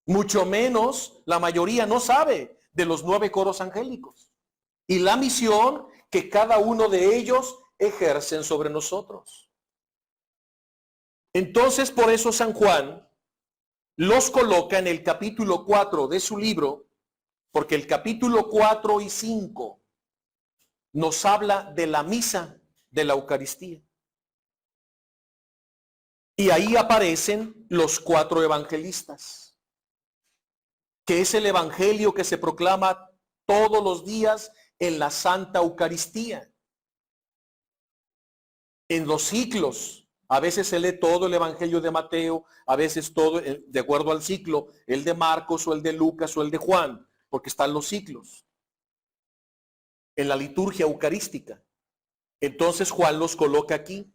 Mucho menos la mayoría no sabe de los 9 coros angélicos y la misión que cada uno de ellos ejercen sobre nosotros. Entonces, por eso San Juan los coloca en el capítulo 4 de su libro, porque el capítulo 4 y 5 nos habla de la misa de la Eucaristía. Y ahí aparecen los 4 evangelistas, que es el evangelio que se proclama todos los días en la Santa Eucaristía. En los ciclos, a veces se lee todo el evangelio de Mateo, a veces todo, de acuerdo al ciclo, el de Marcos o el de Lucas o el de Juan, porque están los ciclos en la liturgia eucarística. Entonces Juan los coloca aquí.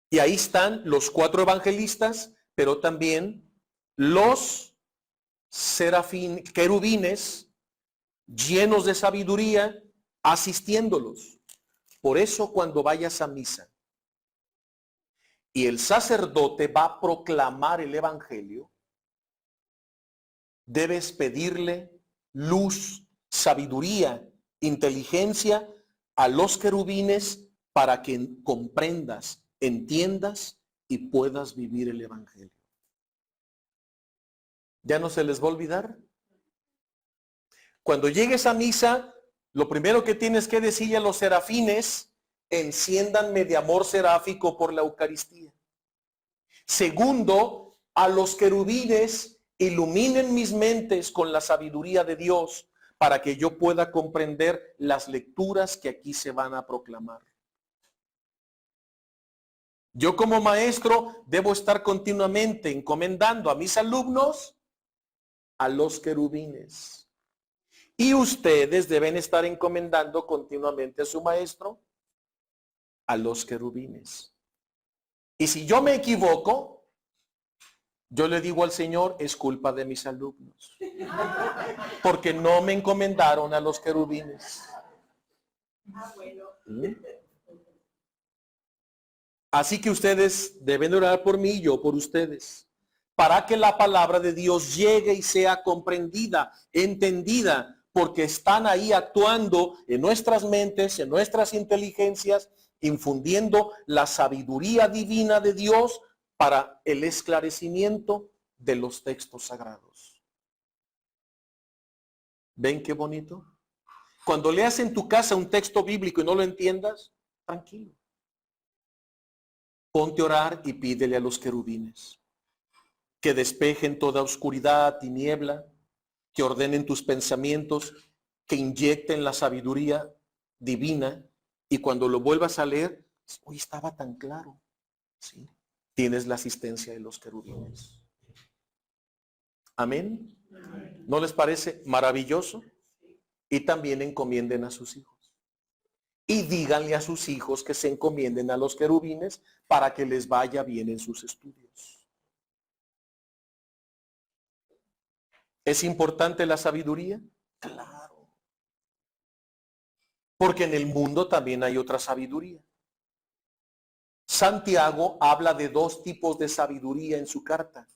Y ahí están los 4 evangelistas, pero también los querubines llenos de sabiduría asistiéndolos. Por eso cuando vayas a misa y el sacerdote va a proclamar el evangelio, debes pedirle luz, sabiduría, inteligencia a los querubines para que comprendas, entiendas y puedas vivir el evangelio. ¿Ya no se les va a olvidar? Cuando llegues a misa, lo primero que tienes que decirle a los serafines: enciéndanme de amor seráfico por la Eucaristía. Segundo, a los querubines: iluminen mis mentes con la sabiduría de Dios para que yo pueda comprender las lecturas que aquí se van a proclamar. Yo como maestro debo estar continuamente encomendando a mis alumnos a los querubines. Y ustedes deben estar encomendando continuamente a su maestro a los querubines. Y si yo me equivoco, yo le digo al Señor: es culpa de mis alumnos, porque no me encomendaron a los querubines. ¿Mm? Así que ustedes deben orar por mí y yo por ustedes, para que la palabra de Dios llegue y sea comprendida, entendida, porque están ahí actuando en nuestras mentes, en nuestras inteligencias, infundiendo la sabiduría divina de Dios para el esclarecimiento de los textos sagrados. ¿Ven qué bonito? Cuando leas en tu casa un texto bíblico y no lo entiendas, tranquilo. Ponte a orar y pídele a los querubines que despejen toda oscuridad, tiniebla, que ordenen tus pensamientos, que inyecten la sabiduría divina, y cuando lo vuelvas a leer, hoy estaba tan claro. ¿Sí? Tienes la asistencia de los querubines. Amén. ¿No les parece maravilloso? Y también encomienden a sus hijos. Y díganle a sus hijos que se encomienden a los querubines para que les vaya bien en sus estudios. ¿Es importante la sabiduría? Claro. Porque en el mundo también hay otra sabiduría. Santiago habla de dos tipos de sabiduría en su carta.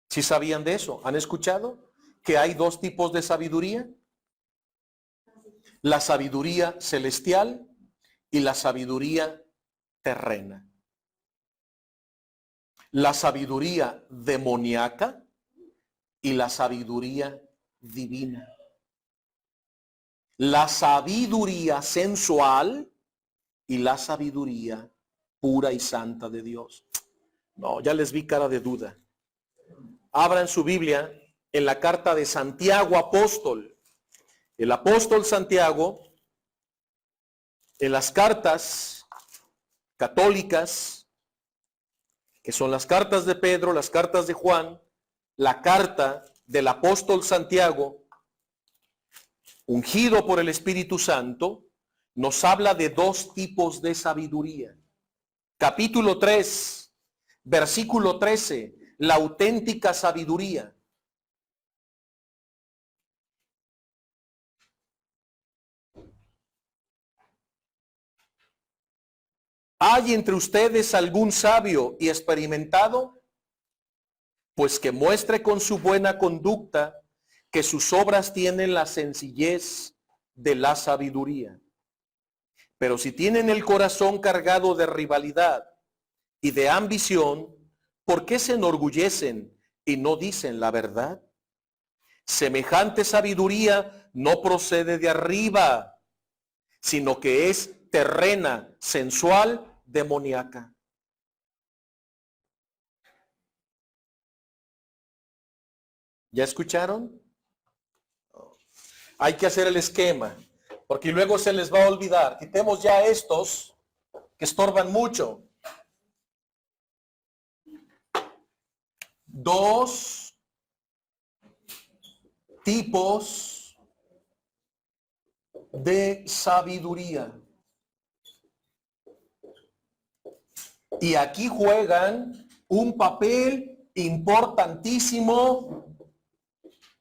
¿Sí sabían de eso? ¿Han escuchado que hay dos tipos de sabiduría? La sabiduría celestial y la sabiduría terrena. La sabiduría demoníaca y la sabiduría divina. La sabiduría sensual y la sabiduría pura y santa de Dios. No, ya les vi cara de duda. Abran su Biblia en la carta de Santiago apóstol. El apóstol Santiago, en las cartas católicas, que son las cartas de Pedro, las cartas de Juan, la carta del apóstol Santiago, ungido por el Espíritu Santo, nos habla de dos tipos de sabiduría. Capítulo 3, versículo 13, la auténtica sabiduría. ¿Hay entre ustedes algún sabio y experimentado? Pues que muestre con su buena conducta que sus obras tienen la sencillez de la sabiduría. Pero si tienen el corazón cargado de rivalidad y de ambición, ¿por qué se enorgullecen y no dicen la verdad? Semejante sabiduría no procede de arriba, sino que es terrena, sensual, demoníaca. ¿Ya escucharon? Hay que hacer el esquema, porque luego se les va a olvidar. Quitemos ya estos que estorban mucho. Dos tipos de sabiduría. Y aquí juegan un papel importantísimo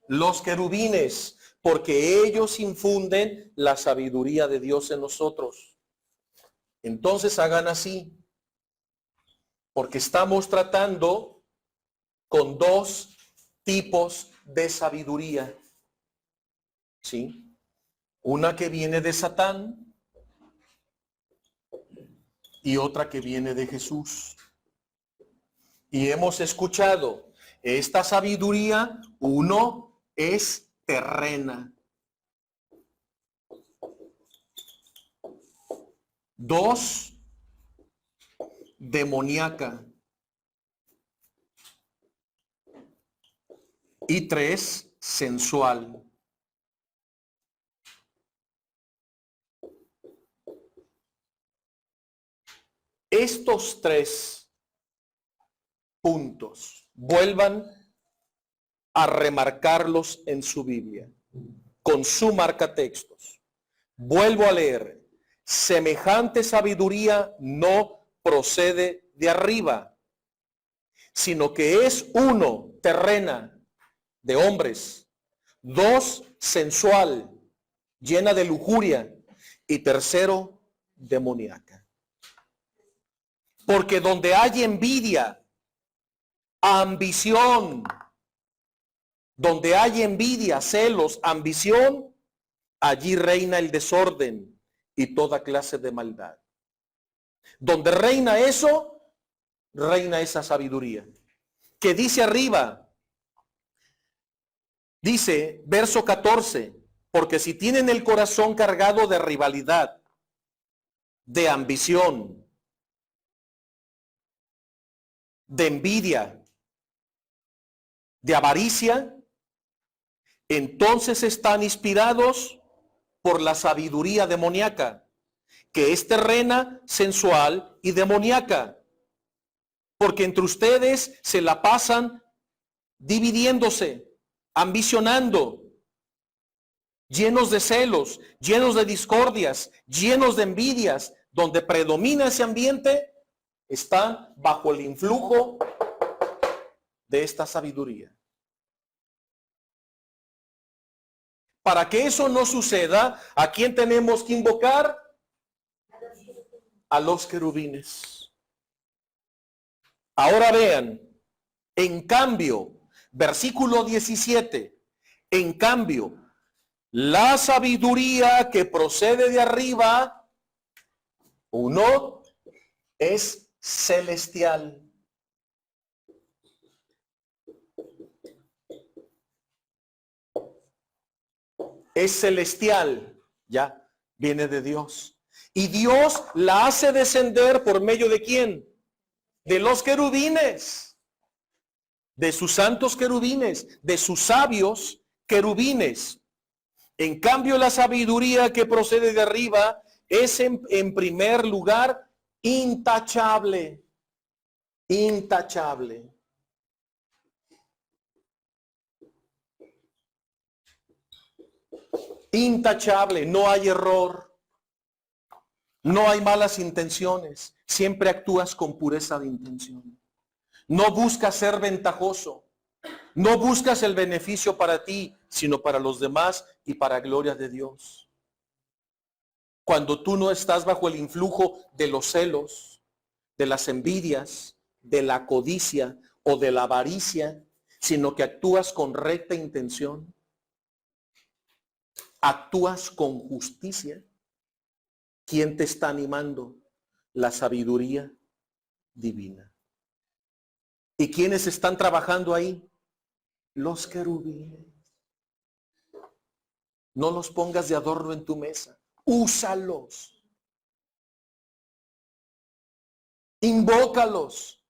los querubines, porque ellos infunden la sabiduría de Dios en nosotros. Entonces hagan así, porque estamos tratando con dos tipos de sabiduría. ¿Sí? Una que viene de Satán y otra que viene de Jesús. Y hemos escuchado, esta sabiduría, uno, es terrena. Dos, demoníaca. Y tres, sensual. Estos tres puntos, vuelvan a remarcarlos en su Biblia, con su marcatextos. Vuelvo a leer, semejante sabiduría no procede de arriba, sino que es uno, terrena, de hombres, dos, sensual, llena de lujuria, y tercero, demoníaca. Porque donde hay envidia, ambición, donde hay envidia, celos, ambición, allí reina el desorden y toda clase de maldad. Donde reina eso, reina esa sabiduría. Que dice arriba, dice, verso 14, porque si tienen el corazón cargado de rivalidad, de ambición, de envidia, de avaricia, entonces están inspirados por la sabiduría demoníaca, que es terrena, sensual y demoníaca. Porque entre ustedes se la pasan dividiéndose, ambicionando, llenos de celos, llenos de discordias, llenos de envidias. Donde predomina ese ambiente, están bajo el influjo de esta sabiduría. Para que eso no suceda, ¿a quién tenemos que invocar? A los querubines. Ahora vean, en cambio, versículo 17, en cambio, la sabiduría que procede de arriba, uno, es celestial. Es celestial, ya, viene de Dios. Y Dios la hace descender por medio de ¿quién? De los querubines, de sus santos querubines, de sus sabios querubines. En cambio, la sabiduría que procede de arriba es en primer lugar intachable. Intachable. Intachable, no hay error, no hay malas intenciones, siempre actúas con pureza de intención. No buscas ser ventajoso, no buscas el beneficio para ti, sino para los demás y para gloria de Dios. Cuando tú no estás bajo el influjo de los celos, de las envidias, de la codicia o de la avaricia, sino que actúas con recta intención, actúas con justicia. ¿Quién te está animando? La sabiduría divina. ¿Y quiénes están trabajando ahí? Los querubines. No los pongas de adorno en tu mesa. Úsalos. Invócalos.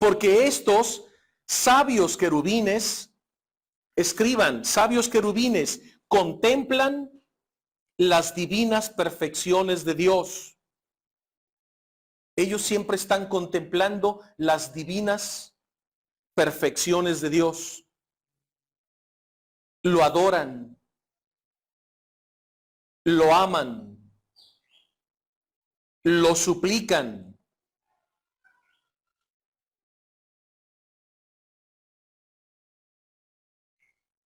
Porque estos sabios querubines, escriban, sabios querubines, contemplan las divinas perfecciones de Dios. Ellos siempre están contemplando las divinas perfecciones de Dios. Lo adoran, lo aman, lo suplican.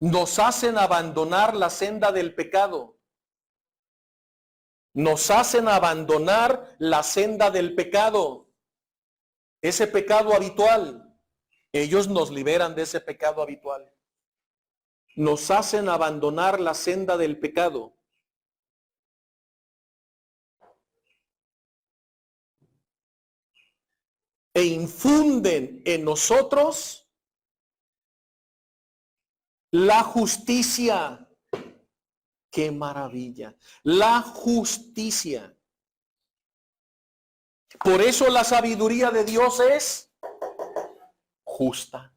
Nos hacen abandonar la senda del pecado. Nos hacen abandonar la senda del pecado. Ese pecado habitual. Ellos nos liberan de ese pecado habitual. Nos hacen abandonar la senda del pecado. E infunden en nosotros la justicia. ¡Qué maravilla! La justicia. Por eso la sabiduría de Dios es justa.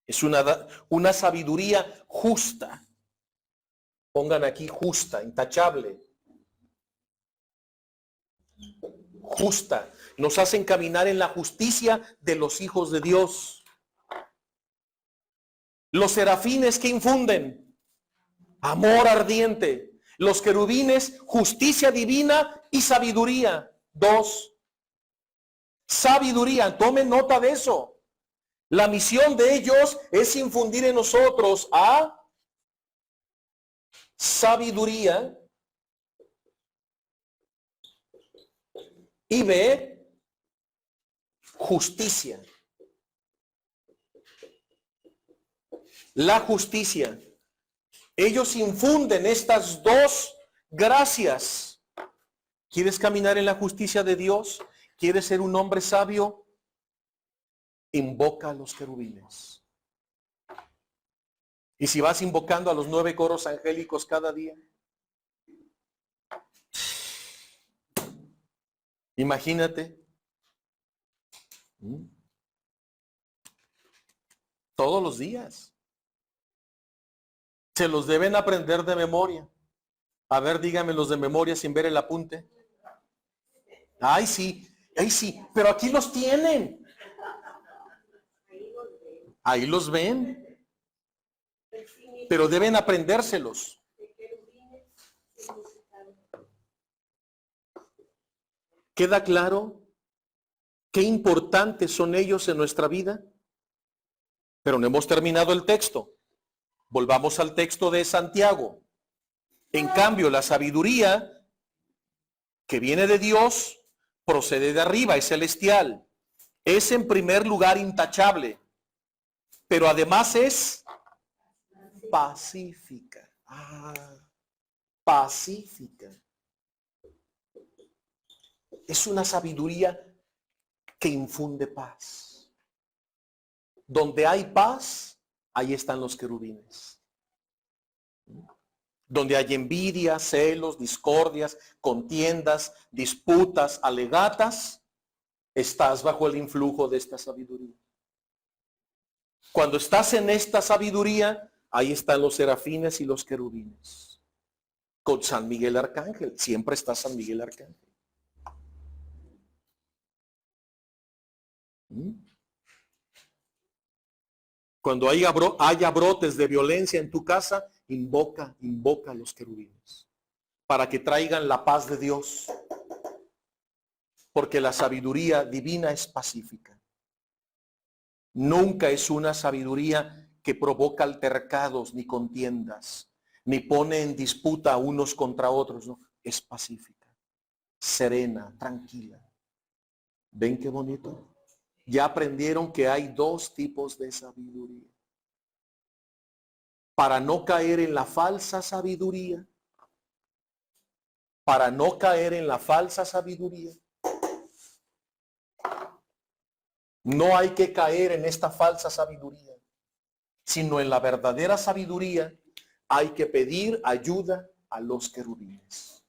Es una sabiduría justa. Pongan aquí justa, intachable. Justa. Nos hacen caminar en la justicia de los hijos de Dios. Los serafines, ¿qué infunden? Amor ardiente. Los querubines, justicia divina y sabiduría. 2. Sabiduría. Tomen nota de eso. La misión de ellos es infundir en nosotros a sabiduría y B, justicia. La justicia. Ellos infunden estas dos gracias. ¿Quieres caminar en la justicia de Dios? ¿Quieres ser un hombre sabio? Invoca a los querubines. Y si vas invocando a los 9 coros angélicos cada día, imagínate. Todos los días. Se los deben aprender de memoria. A ver, díganmelos de memoria sin ver el apunte. Ay, sí, pero aquí los tienen. Ahí los ven. Pero deben aprendérselos. ¿Queda claro qué importantes son ellos en nuestra vida? Pero no hemos terminado el texto. Volvamos al texto de Santiago. En cambio, la sabiduría que viene de Dios procede de arriba, es celestial. Es en primer lugar intachable, pero además es pacífica. Pacífica. Es una sabiduría que infunde paz. Donde hay paz, ahí están los querubines. Donde hay envidia, celos, discordias, contiendas, disputas, alegatas, estás bajo el influjo de esta sabiduría. Cuando estás en esta sabiduría, ahí están los serafines y los querubines. Con San Miguel Arcángel, siempre está San Miguel Arcángel. Cuando haya brotes de violencia en tu casa, invoca a los querubines para que traigan la paz de Dios. Porque la sabiduría divina es pacífica. Nunca es una sabiduría que provoca altercados ni contiendas, ni pone en disputa unos contra otros. No, es pacífica, serena, tranquila. ¿Ven qué bonito? Ya aprendieron que hay dos tipos de sabiduría. Para no caer en la falsa sabiduría, no hay que caer en esta falsa sabiduría, sino en la verdadera sabiduría hay que pedir ayuda a los querubines.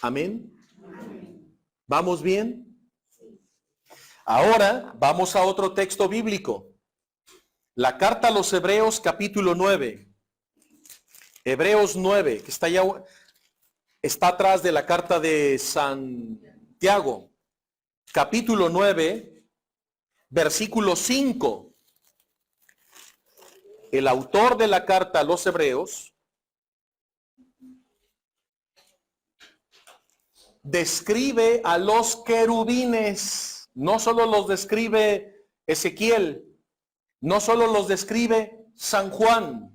Amén. ¿Vamos bien? Ahora vamos a otro texto bíblico. La carta a los Hebreos, capítulo 9. Hebreos 9, que está atrás de la carta de Santiago. Capítulo 9, versículo 5. El autor de la carta a los Hebreos describe a los querubines. No solo los describe Ezequiel, no solo los describe San Juan.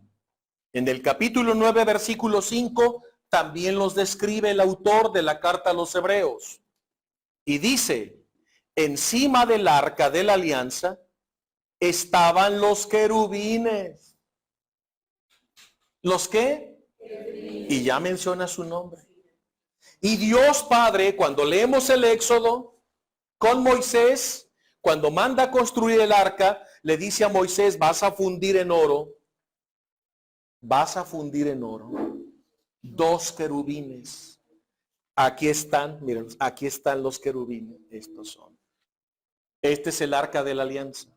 En el capítulo 9, versículo 5, también los describe el autor de la carta a los Hebreos. Y dice, encima del arca de la alianza estaban los querubines. ¿Los qué? Y ya menciona su nombre. Y Dios Padre, cuando leemos el Éxodo, con Moisés, cuando manda a construir el arca, le dice a Moisés, vas a fundir en oro dos querubines. Aquí están, miren, aquí están los querubines, estos son. Este es el arca de la alianza.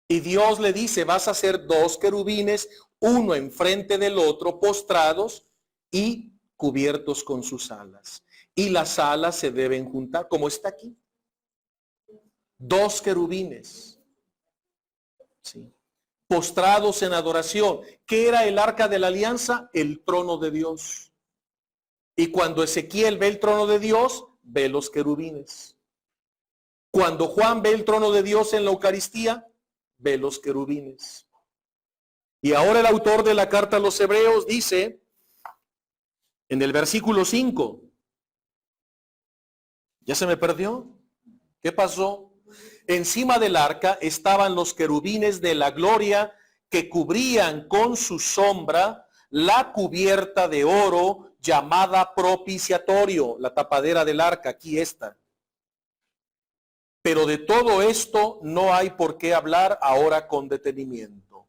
Y Dios le dice, vas a hacer dos querubines, uno enfrente del otro, postrados y cubiertos con sus alas. Y las alas se deben juntar, como está aquí. Dos querubines. Sí. Postrados en adoración. ¿Qué era el arca de la alianza? El trono de Dios. Y cuando Ezequiel ve el trono de Dios, ve los querubines. Cuando Juan ve el trono de Dios en la Eucaristía, ve los querubines. Y ahora el autor de la carta a los Hebreos dice, en el versículo 5, ¿ya se me perdió? ¿Qué pasó? Encima del arca estaban los querubines de la gloria que cubrían con su sombra la cubierta de oro llamada propiciatorio, la tapadera del arca, aquí está. Pero de todo esto no hay por qué hablar ahora con detenimiento,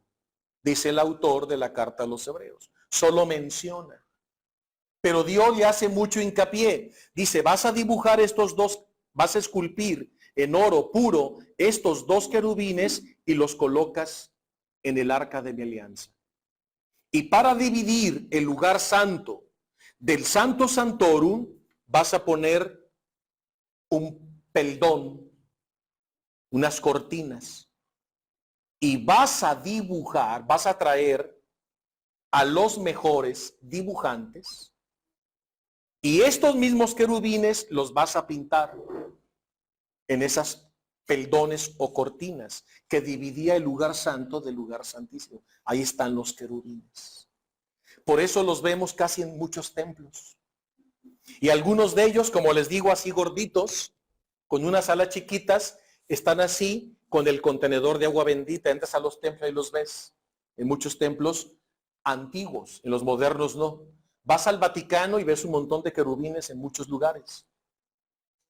dice el autor de la carta a los Hebreos. Solo menciona. Pero Dios le hace mucho hincapié. Dice, vas a dibujar estos dos, vas a esculpir en oro puro estos dos querubines y los colocas en el arca de mi alianza. Y para dividir el lugar santo del Santo Santorum, vas a poner un peldón, unas cortinas. Y vas a dibujar, vas a traer a los mejores dibujantes. Y estos mismos querubines los vas a pintar en esas peldones o cortinas que dividía el lugar santo del lugar santísimo. Ahí están los querubines. Por eso los vemos casi en muchos templos. Y algunos de ellos, como les digo, así gorditos, con unas alas chiquitas, están así con el contenedor de agua bendita. Entras a los templos y los ves. En muchos templos antiguos, en los modernos no. Vas al Vaticano y ves un montón de querubines en muchos lugares.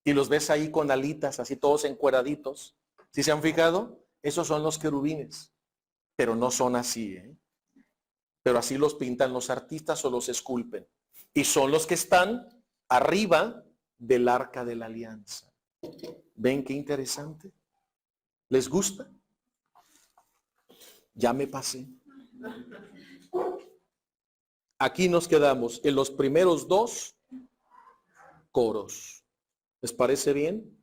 Y los ves ahí con alitas, así todos encueraditos. ¿Sí se han fijado? Esos son los querubines. Pero no son así, ¿eh? Pero así los pintan los artistas o los esculpen. Y son los que están arriba del arca de la alianza. ¿Ven qué interesante? ¿Les gusta? Ya me pasé. Aquí nos quedamos en los primeros dos coros. ¿Les parece bien?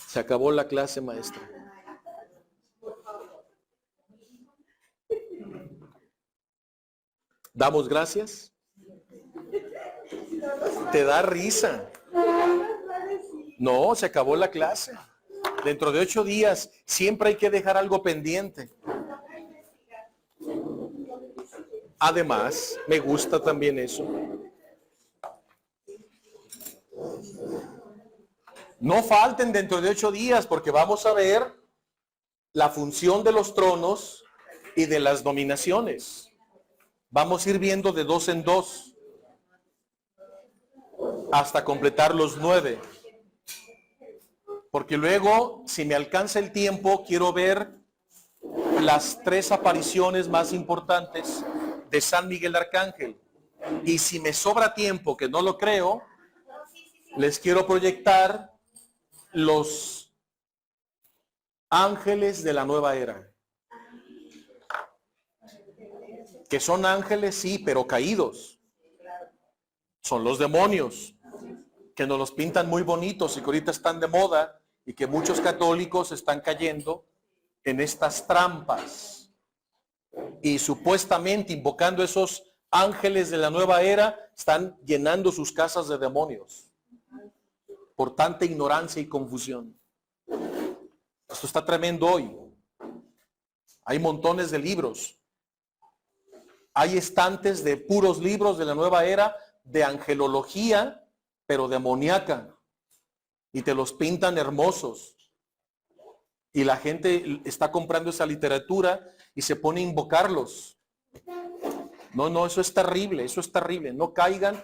Se acabó la clase, maestra. ¿Damos gracias? ¿Te da risa? No, se acabó la clase. Dentro de 8 días siempre hay que dejar algo pendiente. Además, me gusta también eso. No falten dentro de 8 días porque vamos a ver la función de los tronos y de las dominaciones. Vamos a ir viendo de 2 en 2 hasta completar los 9. Porque luego, si me alcanza el tiempo, quiero ver las 3 apariciones más importantes de San Miguel Arcángel. Y si me sobra tiempo, que no lo creo, les quiero proyectar los ángeles de la nueva era. Que son ángeles, sí, pero caídos. Son los demonios, que nos los pintan muy bonitos y que ahorita están de moda y que muchos católicos están cayendo en estas trampas. Y supuestamente invocando esos ángeles de la nueva era, están llenando sus casas de demonios. Por tanta ignorancia y confusión. Esto está tremendo hoy. Hay montones de libros. Hay estantes de puros libros de la nueva era, de angelología, pero demoníaca. Y te los pintan hermosos. Y la gente está comprando esa literatura y se pone a invocarlos. No, eso es terrible, eso es terrible. No caigan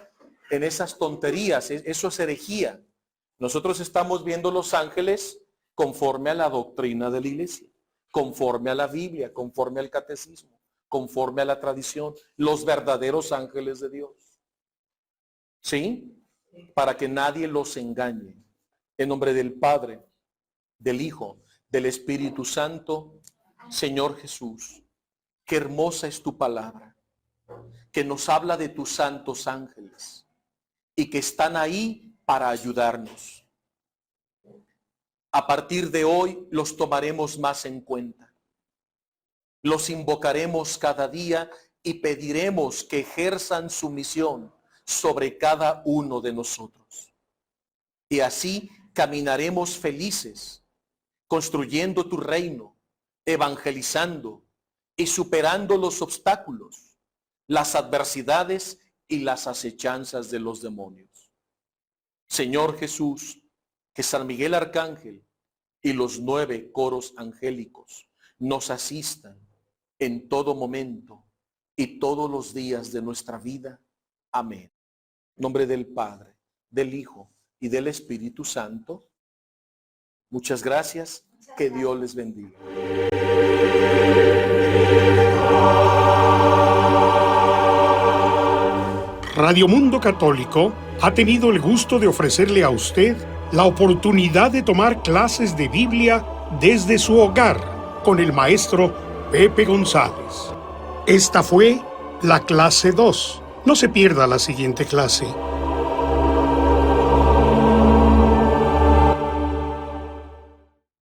en esas tonterías, eso es herejía. Nosotros estamos viendo los ángeles conforme a la doctrina de la iglesia, conforme a la Biblia, conforme al catecismo, conforme a la tradición, los verdaderos ángeles de Dios. ¿Sí? Para que nadie los engañe. En nombre del Padre, del Hijo, del Espíritu Santo, Señor Jesús, qué hermosa es tu palabra, que nos habla de tus santos ángeles y que están ahí para ayudarnos. A partir de hoy los tomaremos más en cuenta. Los invocaremos cada día y pediremos que ejerzan su misión sobre cada uno de nosotros. Y así caminaremos felices, construyendo tu reino, evangelizando y superando los obstáculos, las adversidades y las acechanzas de los demonios. Señor Jesús, que San Miguel Arcángel y los 9 coros angélicos nos asistan en todo momento y todos los días de nuestra vida. Amén. En nombre del Padre, del Hijo y del Espíritu Santo. Muchas gracias. Que Dios les bendiga. Radio Mundo Católico ha tenido el gusto de ofrecerle a usted la oportunidad de tomar clases de Biblia desde su hogar con el maestro Pepe González. Esta fue la clase 2. No se pierda la siguiente clase.